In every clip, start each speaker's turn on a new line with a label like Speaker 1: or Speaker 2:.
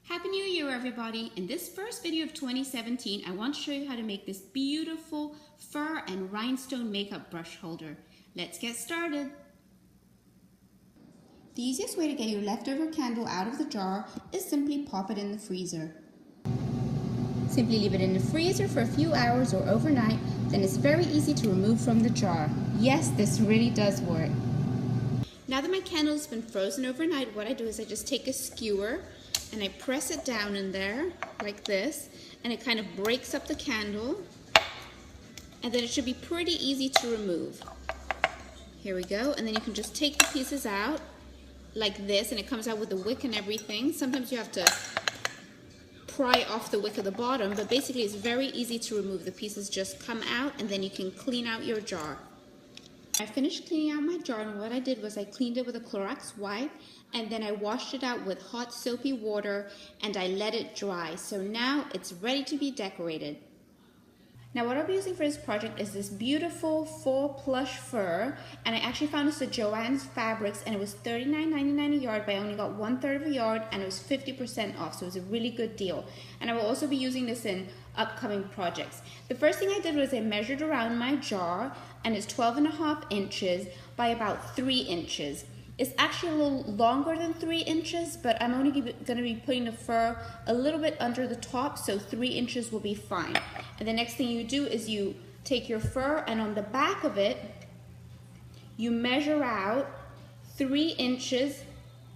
Speaker 1: Happy New Year, everybody! In this first video of 2017, I want to show you how to make this beautiful fur and rhinestone makeup brush holder. Let's get started. The easiest way to get your leftover candle out of the jar is simply pop it in the freezer. Simply leave it in the freezer for a few hours or overnight, then it's very easy to remove from the jar. Yes, this really does work. Now that my candle has been frozen overnight, what I do is I just take a skewer and I press it down in there like this, and it kind of breaks up the candle, and then it should be pretty easy to remove. Here we go, and then you can just take the pieces out like this, and it comes out with the wick and everything. Sometimes you have to pry off the wick at the bottom, but basically it's very easy to remove. The pieces just come out, and then you can clean out your jar. I finished cleaning out my jar, and what I did was I cleaned it with a Clorox wipe, and then I washed it out with hot soapy water, and I let it dry. So now it's ready to be decorated. Now what I'll be using for this project is this beautiful faux plush fur, and I actually found this at Joann's Fabrics, and it was $39.99 a yard, but I only got 1/3 of a yard, and it was 50% off, so it was a really good deal. And I will also be using this in upcoming projects. The first thing I did was I measured around my jar, and it's 12.5 inches by about 3 inches. It's actually a little longer than 3 inches, but I'm only going to be putting the fur a little bit under the top, so 3 inches will be fine. And the next thing you do is you take your fur, and on the back of it, you measure out 3 inches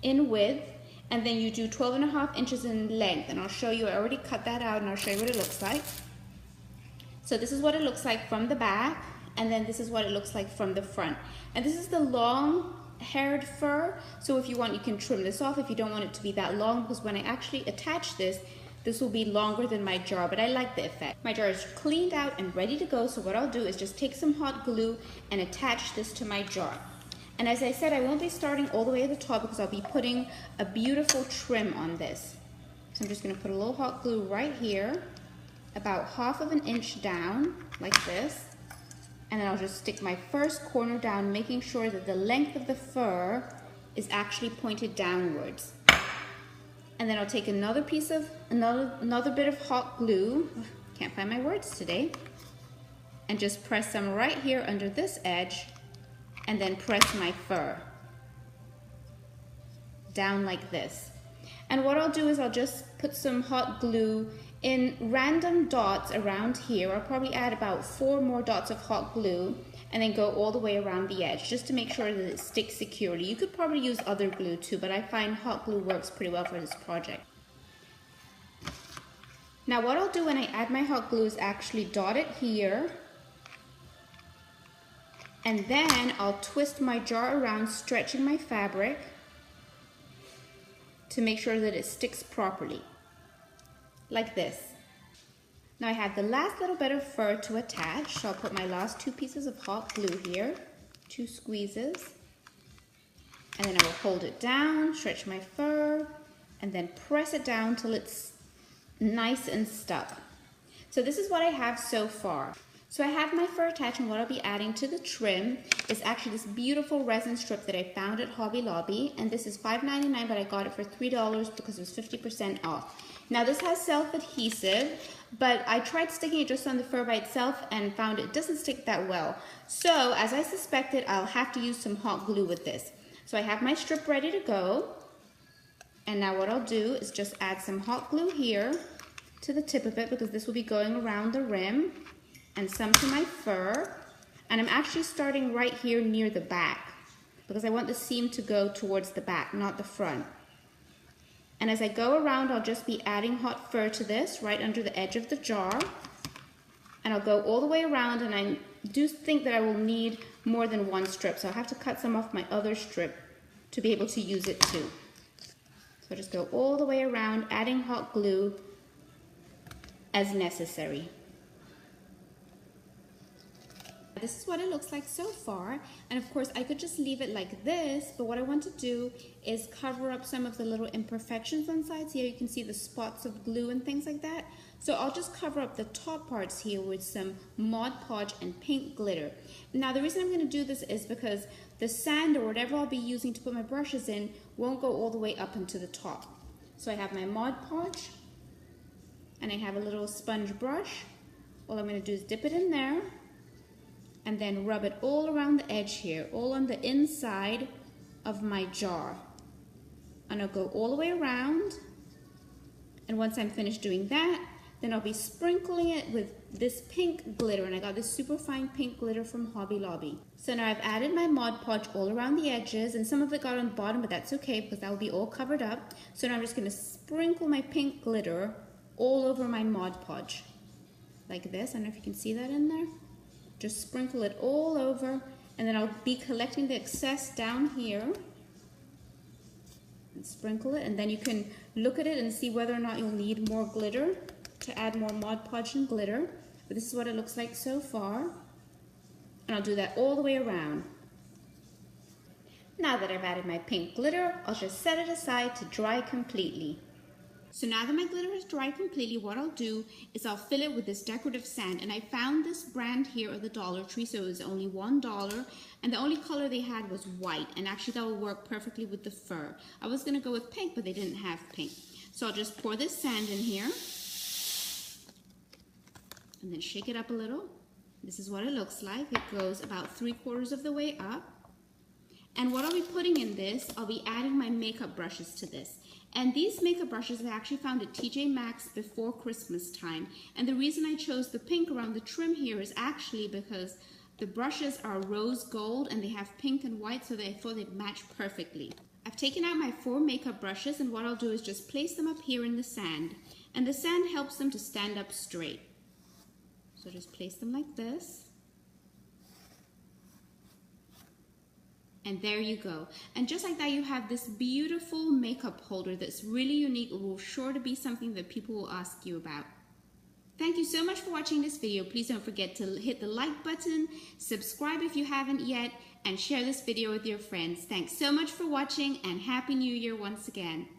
Speaker 1: in width, and then you do 12.5 inches in length. And I'll show you, I already cut that out, and I'll show you what it looks like. So this is what it looks like from the back, and then this is what it looks like from the front. And this is the long haired fur, so if you want you can trim this off if you don't want it to be that long, because when I actually attach this will be longer than my jar, but I like the effect. My jar is cleaned out and ready to go, so what I'll do is just take some hot glue and attach this to my jar. And as I said, I won't be starting all the way at the top because I'll be putting a beautiful trim on this. So I'm just going to put a little hot glue right here, about 1/2 inch down like this. And then I'll just stick my first corner down, making sure that the length of the fur is actually pointed downwards. And then I'll take another piece of, another bit of hot glue, can't find my words today, and just press some right here under this edge, and then press my fur down like this. And what I'll do is I'll just put some hot glue in random dots around here. I'll probably add about 4 more dots of hot glue, and then go all the way around the edge just to make sure that it sticks securely. You could probably use other glue too, but I find hot glue works pretty well for this project. Now what I'll do when I add my hot glue is actually dot it here, and then I'll twist my jar around, stretching my fabric to make sure that it sticks properly, like this. Now I have the last little bit of fur to attach, so I'll put my last 2 pieces of hot glue here, 2 squeezes, and then I will hold it down, stretch my fur, and then press it down till it's nice and stuck. So this is what I have so far. So I have my fur attached, and what I'll be adding to the trim is actually this beautiful resin strip that I found at Hobby Lobby, and this is $5.99, but I got it for $3 because it was 50% off. Now this has self-adhesive, but I tried sticking it just on the fur by itself and found it doesn't stick that well. So as I suspected, I'll have to use some hot glue with this. So I have my strip ready to go, and now what I'll do is just add some hot glue here to the tip of it, because this will be going around the rim, and some to my fur. And I'm actually starting right here near the back because I want the seam to go towards the back, not the front. And as I go around, I'll just be adding hot fur to this right under the edge of the jar, and I'll go all the way around, and I do think that I will need more than 1 strip, so I'll have to cut some off my other strip to be able to use it too. So I'll just go all the way around, adding hot glue as necessary. This is what it looks like so far, and of course I could just leave it like this, but what I want to do is cover up some of the little imperfections on sides. Here you can see the spots of glue and things like that. So I'll just cover up the top parts here with some Mod Podge and pink glitter. Now the reason I'm going to do this is because the sand or whatever I'll be using to put my brushes in won't go all the way up into the top. So I have my Mod Podge, and I have a little sponge brush. All I'm going to do is dip it in there, and then rub it all around the edge here, all on the inside of my jar. And I'll go all the way around, and once I'm finished doing that, then I'll be sprinkling it with this pink glitter, and I got this super fine pink glitter from Hobby Lobby. So now I've added my Mod Podge all around the edges, and some of it got on the bottom, but that's okay because that will be all covered up. So now I'm just going to sprinkle my pink glitter all over my Mod Podge, like this. I don't know if you can see that in there. Just sprinkle it all over, and then I'll be collecting the excess down here. And sprinkle it, and then you can look at it and see whether or not you'll need more glitter to add more Mod Podge and glitter. But this is what it looks like so far, and I'll do that all the way around. Now that I've added my pink glitter, I'll just set it aside to dry completely. So now that my glitter is dry completely, what I'll do is I'll fill it with this decorative sand. And I found this brand here at the Dollar Tree, so it was only $1, and the only color they had was white, and actually that will work perfectly with the fur. I was going to go with pink, but they didn't have pink. So I'll just pour this sand in here, and then shake it up a little. This is what it looks like. It goes about 3/4 of the way up. And what I'll be putting in this, I'll be adding my makeup brushes to this. And these makeup brushes I actually found at TJ Maxx before Christmas time. And the reason I chose the pink around the trim here is actually because the brushes are rose gold and they have pink and white, so I thought they'd match perfectly. I've taken out my 4 makeup brushes, and what I'll do is just place them up here in the sand. And the sand helps them to stand up straight. So just place them like this. And there you go. And just like that, you have this beautiful makeup holder that's really unique. It will sure to be something that people will ask you about. Thank you so much for watching this video. Please don't forget to hit the like button, subscribe if you haven't yet, and share this video with your friends. Thanks so much for watching, and Happy New Year once again.